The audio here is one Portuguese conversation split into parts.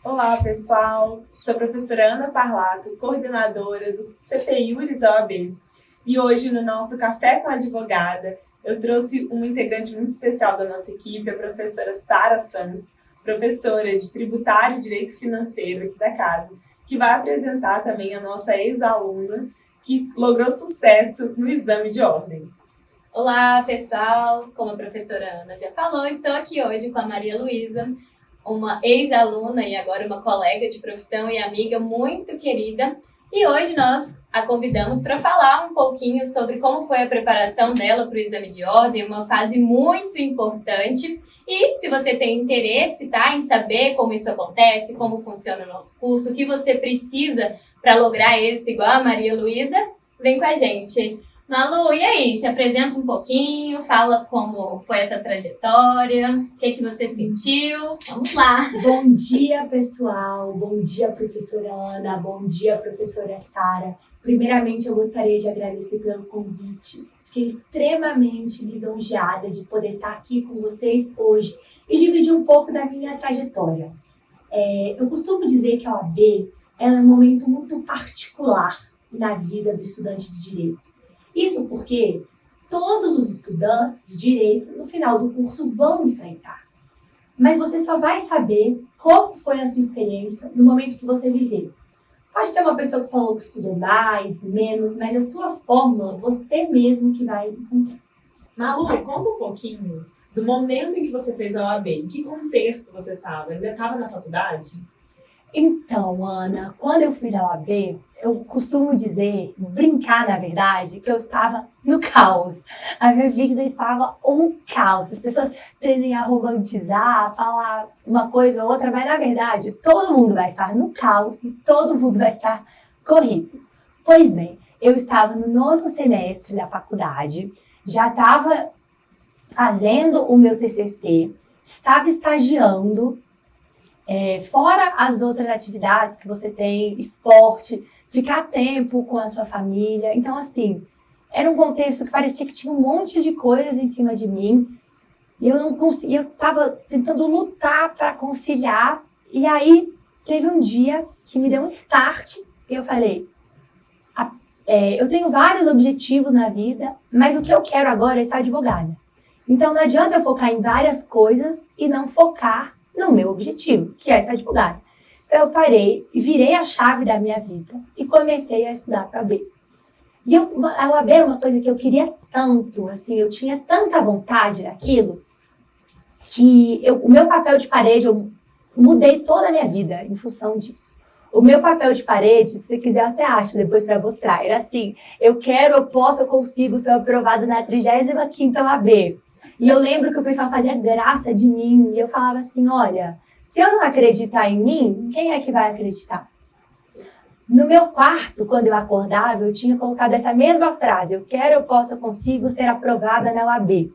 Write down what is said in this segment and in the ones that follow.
Olá, pessoal! Sou a professora Ana Parlato, coordenadora do CPI URIS OAB. E hoje, no nosso Café com a Advogada, eu trouxe uma integrante muito especial da nossa equipe, a professora Sara Santos, professora de Tributário e Direito Financeiro aqui da casa, que vai apresentar também a nossa ex-aluna, que logrou sucesso no exame de ordem. Olá, pessoal! Como a professora Ana já falou, estou aqui hoje com a Maria Luísa, uma ex-aluna e agora uma colega de profissão e amiga muito querida. E hoje nós a convidamos para falar um pouquinho sobre como foi a preparação dela para o exame de ordem, uma fase muito importante. E se você tem interesse, tá, em saber como isso acontece, como funciona o nosso curso, o que você precisa para lograr esse igual a Maria Luísa, vem com a gente. Malu, e aí? Se apresenta um pouquinho, fala como foi essa trajetória, o que você sentiu. Vamos lá! Bom dia, pessoal. Bom dia, professora Ana. Bom dia, professora Sara. Primeiramente, eu gostaria de agradecer pelo convite. Fiquei extremamente lisonjeada de poder estar aqui com vocês hoje e dividir um pouco da minha trajetória. Eu costumo dizer que a OAB ela é um momento muito particular na vida do estudante de Direito. Isso porque todos os estudantes de Direito, no final do curso, vão enfrentar. Mas você só vai saber como foi a sua experiência no momento que você viver. Pode ter uma pessoa que falou que estudou mais, menos, mas a sua fórmula, você mesmo que vai encontrar. Malu, conta um pouquinho do momento em que você fez a OAB. Em que contexto você estava? Ainda estava na faculdade? Então, Ana, quando eu fiz a OAB, eu costumo dizer, brincar na verdade, que eu estava no caos. A minha vida estava um caos. As pessoas tendem a romantizar, falar uma coisa ou outra, mas na verdade todo mundo vai estar no caos e todo mundo vai estar corrido. Pois bem, eu estava no 9º semestre da faculdade, já estava fazendo o meu TCC, estava estagiando. Fora as outras atividades que você tem, esporte, ficar tempo com a sua família. Então, assim, era um contexto que parecia que tinha um monte de coisas em cima de mim. E eu não conseguia, eu estava tentando lutar para conciliar. E aí, teve um dia que me deu um start. E eu falei, eu tenho vários objetivos na vida, mas o que eu quero agora é ser advogada. Então, não adianta eu focar em várias coisas e não focar no meu objetivo, que é ser advogada. Então, eu parei e virei a chave da minha vida e comecei a estudar para a OAB. E a OAB era uma coisa que eu queria tanto, assim, eu tinha tanta vontade daquilo, que o meu papel de parede, eu mudei toda a minha vida em função disso. O meu papel de parede, se você quiser, eu até acho depois para mostrar, era assim, eu quero, eu posso, eu consigo ser aprovada na 35ª OAB. E eu lembro que o pessoal fazia graça de mim. E eu falava assim, olha, se eu não acreditar em mim, quem é que vai acreditar? No meu quarto, quando eu acordava, eu tinha colocado essa mesma frase. Eu quero, eu posso, eu consigo ser aprovada na OAB.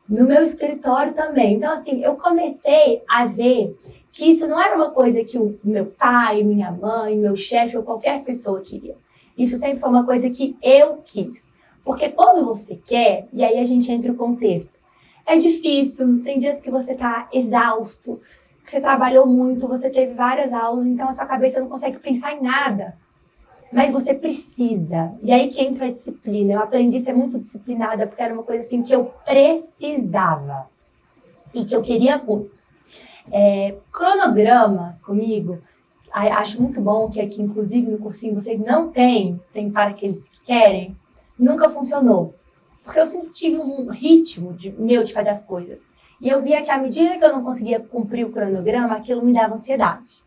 No meu escritório também. Então, assim, eu comecei a ver que isso não era uma coisa que o meu pai, minha mãe, meu chefe ou qualquer pessoa queria. Isso sempre foi uma coisa que eu quis. Porque quando você quer, e aí a gente entra no contexto, é difícil, tem dias que você está exausto, que você trabalhou muito, você teve várias aulas, então a sua cabeça não consegue pensar em nada. Mas você precisa. E aí que entra a disciplina. Eu aprendi a ser muito disciplinada, porque era uma coisa assim que eu precisava. E que eu queria muito. Cronogramas comigo, acho muito bom que aqui, inclusive no cursinho, vocês não têm, tem para aqueles que querem, nunca funcionou. Porque eu sempre tive um ritmo meu de fazer as coisas. E eu via que à medida que eu não conseguia cumprir o cronograma, aquilo me dava ansiedade.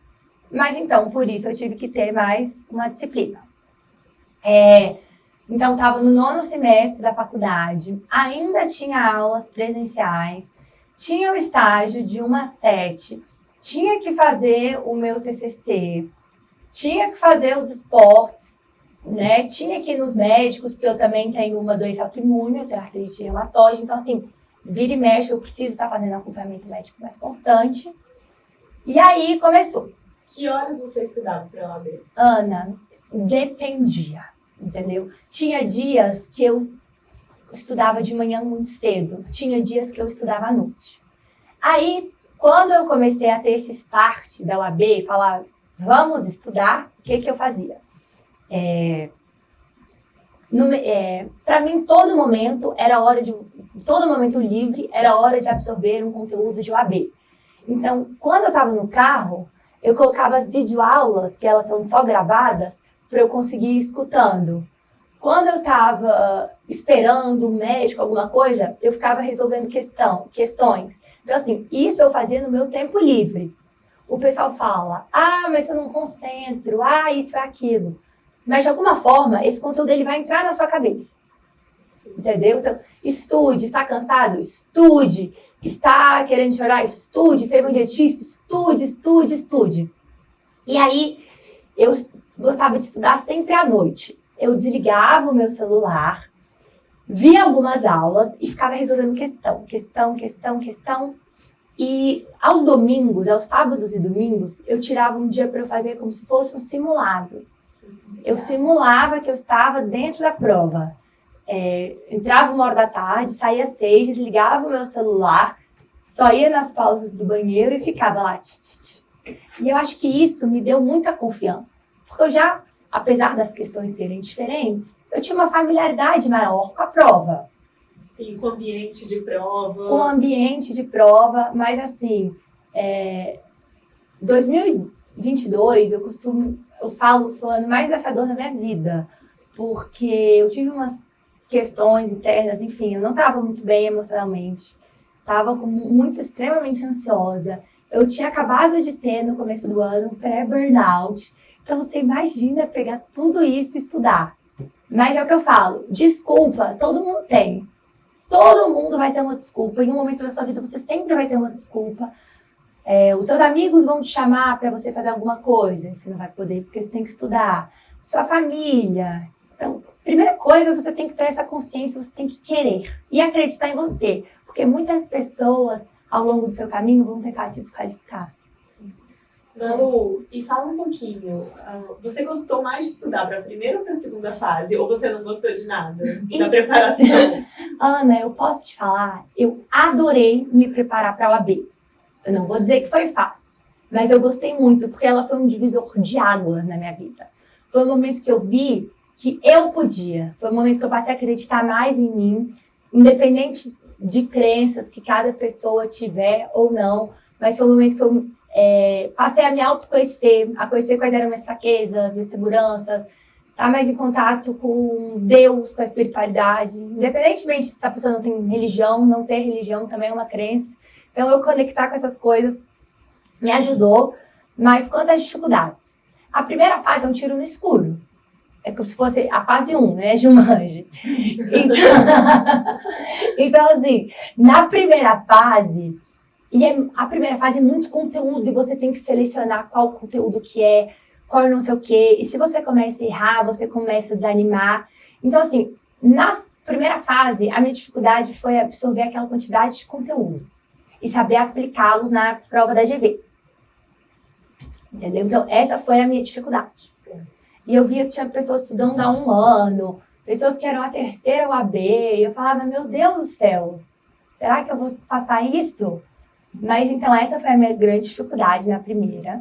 Mas então, por isso, eu tive que ter mais uma disciplina. Então, estava no 9º semestre da faculdade, ainda tinha aulas presenciais, tinha o estágio de 1 a 7, tinha que fazer o meu TCC, tinha que fazer os esportes, né? Tinha que ir nos médicos, porque eu também tenho uma doença autoimune, eu tenho artrite reumatoide, então assim, vira e mexe, eu preciso estar fazendo acompanhamento médico mais constante. E aí começou. Que horas você estudava para a OAB? Ana, dependia, entendeu? Tinha dias que eu estudava de manhã muito cedo, tinha dias que eu estudava à noite. Aí, quando eu comecei a ter esse start da UAB, falar, vamos estudar, o que eu fazia? Para mim, todo momento livre era hora de absorver um conteúdo de UAB. Então, quando eu estava no carro, eu colocava as videoaulas, que elas são só gravadas, para eu conseguir ir escutando. Quando eu estava esperando um médico, alguma coisa, eu ficava resolvendo questões. Então, assim, isso eu fazia no meu tempo livre. O pessoal fala, mas eu não concentro, isso é aquilo. Mas, de alguma forma, esse conteúdo ele vai entrar na sua cabeça. Entendeu? Então, estude. Está cansado? Estude. Está querendo chorar? Estude. Teve um dia difícil? Estude. E aí, eu gostava de estudar sempre à noite. Eu desligava o meu celular, via algumas aulas e ficava resolvendo questão. E aos domingos, aos sábados e domingos, eu tirava um dia para eu fazer como se fosse um simulado. Eu simulava que eu estava dentro da prova. Entrava 1h da tarde, saía às 6, desligava o meu celular, só ia nas pausas do banheiro e ficava lá. E eu acho que isso me deu muita confiança. Porque eu já, apesar das questões serem diferentes, eu tinha uma familiaridade maior com a prova. Sim, com o ambiente de prova. Com o ambiente de prova, mas assim, 2022 eu falo, foi o ano mais desafiador da minha vida, porque eu tive umas questões internas, enfim, eu não estava muito bem emocionalmente, estava extremamente ansiosa. Eu tinha acabado de ter, no começo do ano, um pré-burnout. Então, você imagina pegar tudo isso e estudar. Mas é o que eu falo, desculpa, todo mundo tem. Todo mundo vai ter uma desculpa. Em um momento da sua vida, você sempre vai ter uma desculpa. Os seus amigos vão te chamar para você fazer alguma coisa. Você não vai poder porque você tem que estudar. Sua família. Então, primeira coisa, você tem que ter essa consciência, você tem que querer e acreditar em você. Porque muitas pessoas, ao longo do seu caminho, vão tentar te desqualificar. Malu, e fala um pouquinho, você gostou mais de estudar para a primeira ou para a segunda fase? Ou você não gostou de nada da preparação? Ana, eu posso te falar, eu adorei me preparar para a OAB. Eu não vou dizer que foi fácil, mas eu gostei muito, porque ela foi um divisor de águas na minha vida. Foi um momento que eu vi que eu podia. Foi um momento que eu passei a acreditar mais em mim, independente de crenças que cada pessoa tiver ou não, mas foi um momento que eu passei a me autoconhecer, a conhecer quais eram minhas fraquezas, minhas seguranças, estar mais em contato com Deus, com a espiritualidade, independentemente se a pessoa não tem religião, não ter religião também é uma crença. Então, eu conectar com essas coisas me ajudou, mas quanto às dificuldades? A primeira fase é um tiro no escuro. É como se fosse a fase 1, né, Jumanji? Então, assim, na primeira fase, a primeira fase é muito conteúdo e você tem que selecionar qual conteúdo que é, qual não sei o quê. E se você começa a errar, você começa a desanimar. Então, assim, na primeira fase, a minha dificuldade foi absorver aquela quantidade de conteúdo e saber aplicá-los na prova da GV. Entendeu? Então, essa foi a minha dificuldade. E eu via que tinha pessoas estudando há 1 ano, pessoas que eram a terceira UAB, e eu falava, meu Deus do céu, será que eu vou passar isso? Mas, então, essa foi a minha grande dificuldade na primeira.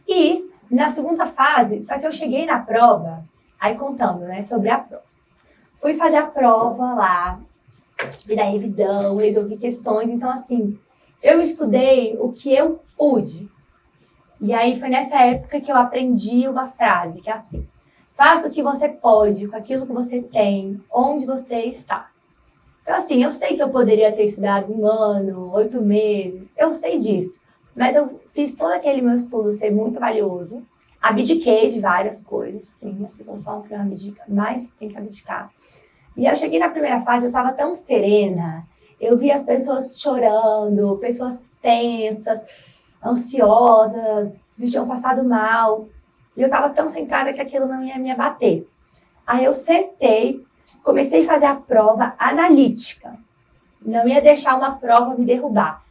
E, na segunda fase, só que eu cheguei na prova, aí contando, né, sobre a prova. Fui fazer a prova lá, fiz a revisão, resolvi questões. Então, assim, eu estudei o que eu pude. E aí, foi nessa época que eu aprendi uma frase, que é assim, faça o que você pode com aquilo que você tem, onde você está. Então, assim, eu sei que eu poderia ter estudado 1 ano, 8 meses, eu sei disso. Mas eu fiz todo aquele meu estudo ser muito valioso. Abdiquei de várias coisas, sim. As pessoas falam que não abdica, mas tem que abdicar. E eu cheguei na primeira fase, eu estava tão serena. Eu vi as pessoas chorando, pessoas tensas, ansiosas, que tinham passado mal. E eu estava tão centrada que aquilo não ia me abater. Aí eu sentei, comecei a fazer a prova analítica. Não ia deixar uma prova me derrubar.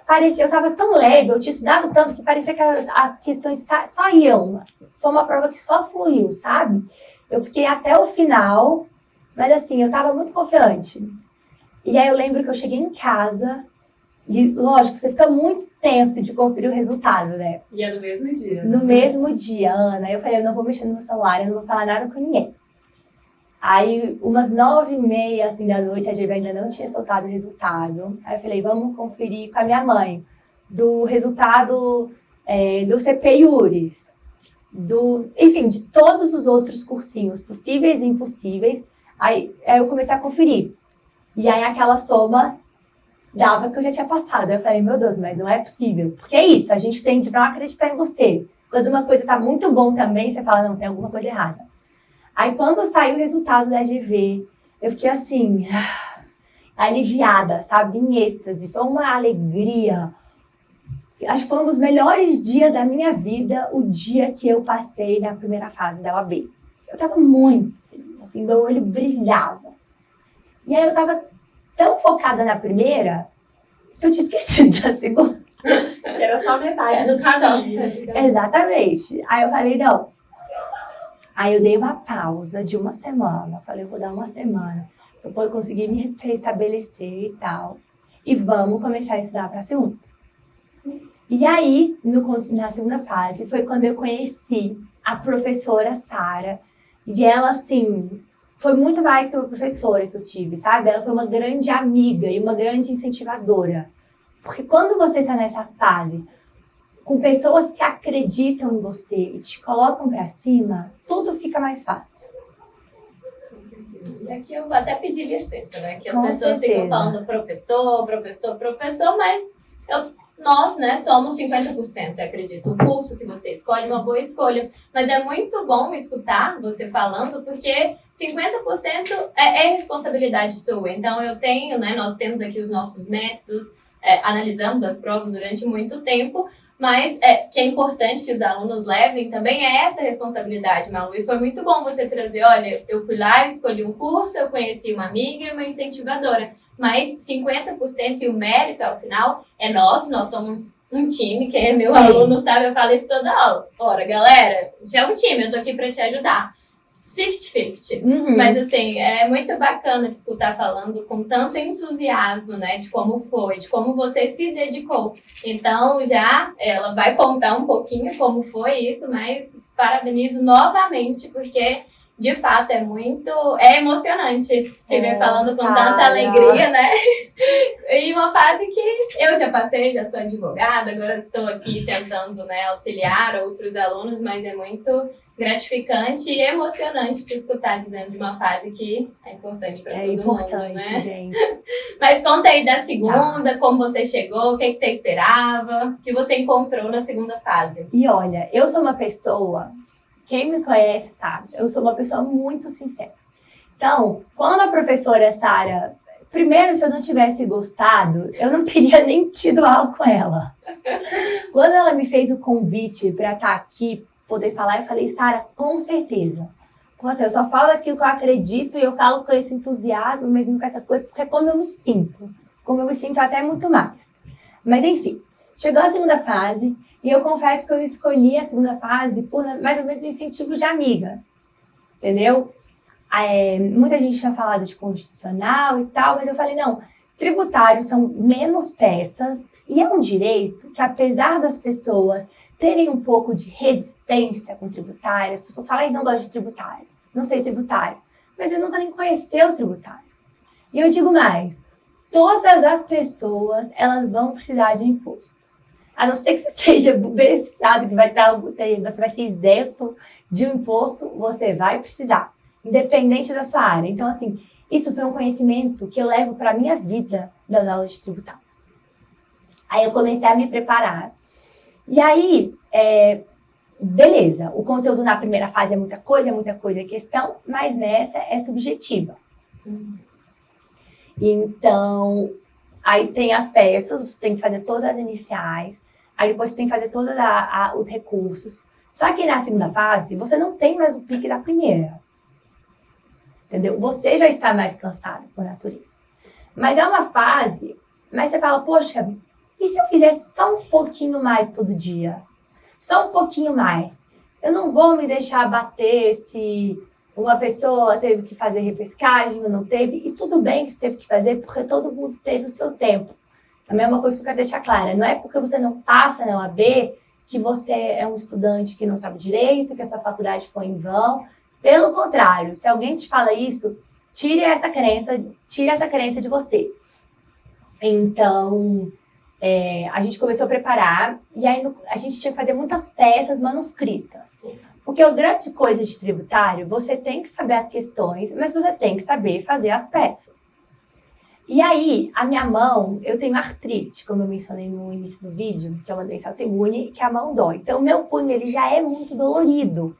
Parecia, eu estava tão leve, eu tinha estudado tanto que parecia que as questões só iam. Foi uma prova que só fluiu, sabe? Eu fiquei até o final, mas assim, eu estava muito confiante. E aí eu lembro que eu cheguei em casa E, lógico, você fica muito tenso de conferir o resultado, né? E é no mesmo dia. No mesmo dia, Ana, eu falei, eu não vou mexer no meu celular, eu não vou falar nada com ninguém. Aí, umas 9h30, assim, da noite, a GV ainda não tinha soltado o resultado. Aí eu falei, vamos conferir com a minha mãe do resultado do CPIURES, enfim, de todos os outros cursinhos possíveis e impossíveis. Aí eu comecei a conferir. E aí aquela soma dava que eu já tinha passado. Eu falei, meu Deus, mas não é possível. Porque é isso, a gente tende a não acreditar em você. Quando uma coisa tá muito bom também, você fala, não, tem alguma coisa errada. Aí quando saiu o resultado da GV, eu fiquei assim, aliviada, sabe, em êxtase. Foi uma alegria. Acho que foi um dos melhores dias da minha vida, o dia que eu passei na primeira fase da UAB. Eu tava muito feliz, assim, meu olho brilhava. E aí eu tava tão focada na primeira, que eu tinha esquecido da segunda. Que era só metade do caminho. Exatamente. Aí eu falei, não. Aí eu dei uma pausa de uma semana. Falei, eu vou dar uma semana para poder conseguir me restabelecer e tal. E vamos começar a estudar para a segunda. E aí, na segunda fase, foi quando eu conheci a professora Sara. E ela, assim, foi muito mais que uma professora que eu tive, sabe? Ela foi uma grande amiga e uma grande incentivadora. Porque quando você está nessa fase, com pessoas que acreditam em você e te colocam para cima, tudo fica mais fácil. E aqui eu vou até pedir licença, né? Que as Com pessoas certeza. ficam falando professor, mas nós, né, somos 50%, eu acredito. O curso que você escolhe é uma boa escolha. Mas é muito bom escutar você falando, porque 50% é responsabilidade sua. Então eu tenho, né, nós temos aqui os nossos métodos, analisamos as provas durante muito tempo, mas que é importante que os alunos levem também é essa responsabilidade, Malu. E foi muito bom você trazer, olha, eu fui lá, escolhi um curso, eu conheci uma amiga e uma incentivadora. Mas 50% e o mérito, ao final, é nosso. Nós somos um time, quem é meu Sim. aluno sabe, eu falo isso toda aula. Ora, galera, já é um time, eu tô aqui pra te ajudar. 50-50. Uhum. Mas, assim, é muito bacana te escutar falando com tanto entusiasmo, né? De como foi, de como você se dedicou. Então, já ela vai contar um pouquinho como foi isso, mas parabenizo novamente, porque, de fato, é emocionante te ver falando com tanta Sara. alegria, né? E uma fase que eu já passei, já sou advogada, agora estou aqui tentando, né, auxiliar outros alunos, mas é muito gratificante e emocionante te escutar dizendo de uma fase que é importante para todo importante, mundo, né? gente. Mas conta aí da segunda, como você chegou, o que você esperava, o que você encontrou na segunda fase. E olha, eu sou uma pessoa, quem me conhece sabe, eu sou uma pessoa muito sincera. Então, quando a professora Sara, primeiro, se eu não tivesse gostado, eu não teria nem tido aula com ela. Quando ela me fez o convite para estar aqui, poder falar, eu falei, Sara, com certeza. Eu só falo aquilo que eu acredito e eu falo com esse entusiasmo, mesmo com essas coisas, porque é como eu me sinto. Como eu me sinto até muito mais. Mas enfim, chegou a segunda fase e eu confesso que eu escolhi a segunda fase por mais ou menos incentivo de amigas. Entendeu? Muita gente tinha falado de constitucional e tal, mas eu falei, não, tributários são menos peças e é um direito que, apesar das pessoas terem um pouco de resistência com tributário, as pessoas falam, não gosto de tributário, não sei tributário, mas eu nunca nem conheceu o tributário. E eu digo mais, todas as pessoas, elas vão precisar de imposto. A não ser que você seja beneficiado, que você vai ser isento de um imposto, você vai precisar, independente da sua área. Então, assim, isso foi um conhecimento que eu levo para a minha vida das aulas de tributário. Aí eu comecei a me preparar. E aí, beleza, o conteúdo na primeira fase é muita coisa questão, mas nessa é subjetiva. Então, aí tem as peças, você tem que fazer todas as iniciais, aí depois você tem que fazer todos os recursos. Só que na segunda fase, você não tem mais o pique da primeira. Entendeu? Você já está mais cansado por natureza. Mas é uma fase, mas você fala, poxa, e se eu fizesse só um pouquinho mais todo dia? Só um pouquinho mais. Eu não vou me deixar bater se uma pessoa teve que fazer repescagem ou não teve. E tudo bem que você teve que fazer, porque todo mundo teve o seu tempo. Também é uma coisa que eu quero deixar clara. Não é porque você não passa na OAB que você é um estudante que não sabe direito, que essa faculdade foi em vão. Pelo contrário, se alguém te fala isso, tire essa crença de você. Então, a gente começou a preparar e aí a gente tinha que fazer muitas peças manuscritas. Sim. Porque a grande coisa de tributário, você tem que saber as questões, mas você tem que saber fazer as peças. E aí, a minha mão, eu tenho artrite, como eu mencionei no início do vídeo, que é uma doença autoimune, que a mão dói. Então, o meu punho, ele já é muito dolorido.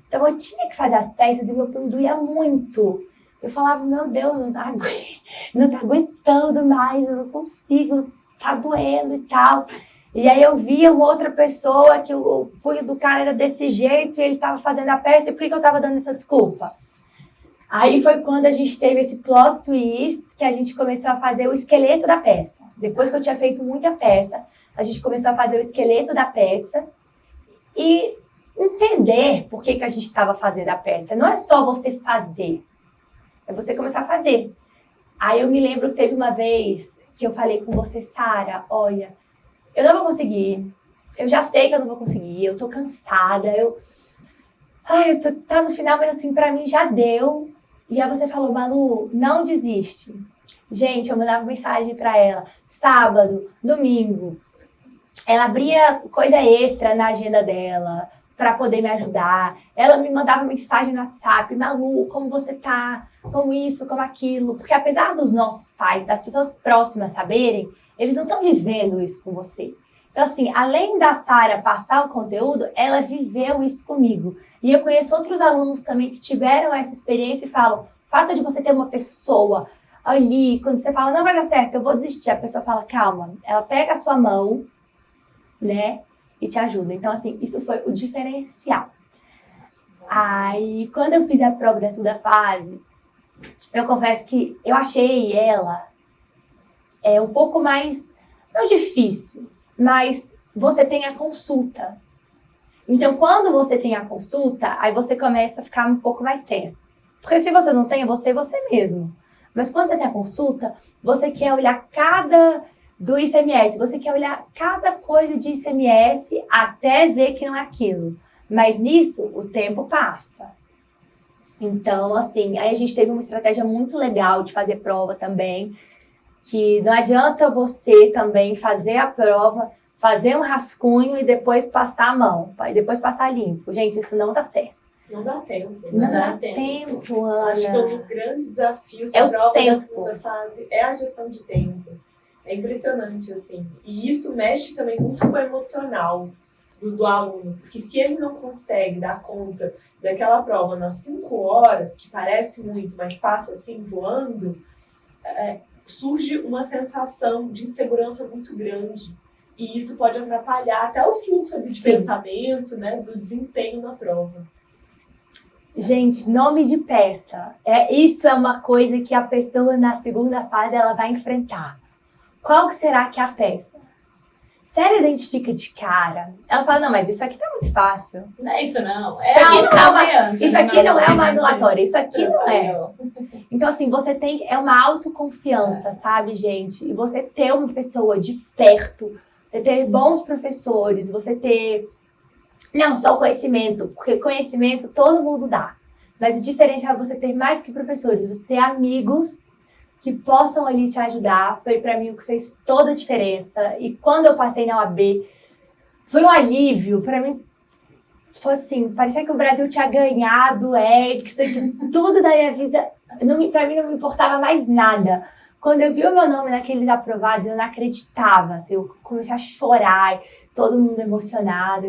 Então, eu tinha que fazer as peças e meu punho doía muito. Eu falava, meu Deus, não tá aguentando mais, eu não consigo, tá doendo e tal. E aí eu via uma outra pessoa que o punho do cara era desse jeito e ele tava fazendo a peça, e por que eu tava dando essa desculpa? Aí foi quando a gente teve esse plot twist, que a gente começou a fazer o esqueleto da peça. Depois que eu tinha feito muita peça, a gente começou a fazer o esqueleto da peça e entender por que a gente estava fazendo a peça. Não é só você fazer, é você começar a fazer. Aí eu me lembro que teve uma vez que eu falei com você, Sara, olha, eu não vou conseguir, eu já sei que eu não vou conseguir, eu tô cansada, tá no final, mas assim, pra mim já deu. E aí você falou, Malu, não desiste. Gente, eu mandava mensagem pra ela, sábado, domingo. Ela abria coisa extra na agenda dela pra poder me ajudar. Ela me mandava mensagem no WhatsApp, Malu, como você tá? Como isso, como aquilo. Porque apesar dos nossos pais, das pessoas próximas saberem, eles não estão vivendo isso com você. Então, assim, além da Sara passar o conteúdo, ela viveu isso comigo. E eu conheço outros alunos também que tiveram essa experiência e falam, o fato de você ter uma pessoa ali, quando você fala, não vai dar certo, eu vou desistir, a pessoa fala, calma, ela pega a sua mão, né, e te ajuda. Então, assim, isso foi o diferencial. Aí, quando eu fiz a prova da segunda fase, eu confesso que eu achei ela um pouco mais, não difícil, mas você tem a consulta. Então, quando você tem a consulta, aí você começa a ficar um pouco mais tenso. Porque se você não tem, é você mesmo. Mas quando você tem a consulta, você quer olhar do ICMS, você quer olhar cada coisa de ICMS até ver que não é aquilo. Mas nisso, o tempo passa. Então, assim, aí a gente teve uma estratégia muito legal de fazer prova também, que não adianta você também fazer a prova, fazer um rascunho e depois passar a mão, e depois passar limpo. Gente, isso não dá certo. Não dá tempo. Não dá tempo, Ana. Acho que um dos grandes desafios da prova da segunda fase é a gestão de tempo. É impressionante, assim. E isso mexe também muito com o emocional do aluno. Porque se ele não consegue dar conta daquela prova nas 5 horas, que parece muito, mas passa assim voando, surge uma sensação de insegurança muito grande. E isso pode atrapalhar até o fluxo ali de pensamento, né, do desempenho na prova. Gente, nome de peça. Isso é uma coisa que a pessoa na segunda fase ela vai enfrentar. Qual que será que é a peça? Se ela identifica de cara, ela fala, não, mas isso aqui tá muito fácil. Não é isso não. Isso aqui não é uma anulatória, isso aqui não é. Então, assim, você tem, uma autoconfiança, sabe, gente? E você ter uma pessoa de perto, você ter bons professores, você ter, não só conhecimento, porque conhecimento todo mundo dá. Mas o diferencial é você ter mais que professores, você ter amigos que possam ali te ajudar, foi pra mim o que fez toda a diferença. E quando eu passei na OAB, foi um alívio, pra mim, foi assim, parecia que o Brasil tinha ganhado, que tudo da minha vida, pra mim não me importava mais nada. Quando eu vi o meu nome naqueles aprovados, eu não acreditava, assim, eu comecei a chorar, todo mundo emocionado,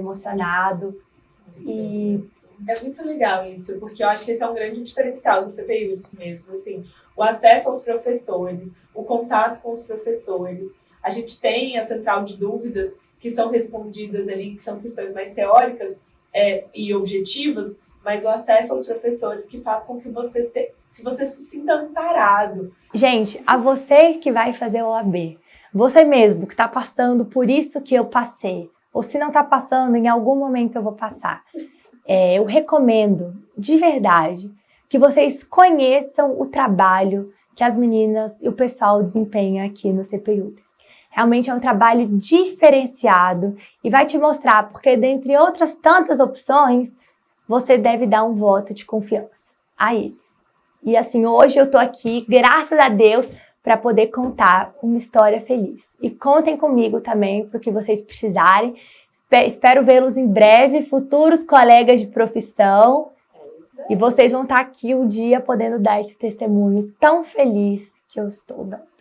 e... É muito legal isso, porque eu acho que esse é um grande diferencial do CPUs mesmo, assim, o acesso aos professores, o contato com os professores. A gente tem a central de dúvidas que são respondidas ali, que são questões mais teóricas e objetivas, mas o acesso aos professores que faz com que você se sinta amparado. Gente, a você que vai fazer o OAB, você mesmo que está passando por isso que eu passei, ou se não está passando, em algum momento eu vou passar. Eu recomendo, de verdade, que vocês conheçam o trabalho que as meninas e o pessoal desempenham aqui no CPUs. Realmente é um trabalho diferenciado e vai te mostrar porque, dentre outras tantas opções, você deve dar um voto de confiança a eles. E assim, hoje eu tô aqui, graças a Deus, para poder contar uma história feliz. E contem comigo também para o que vocês precisarem. Espero vê-los em breve, futuros colegas de profissão. E vocês vão estar aqui um dia podendo dar esse testemunho tão feliz que eu estou dando.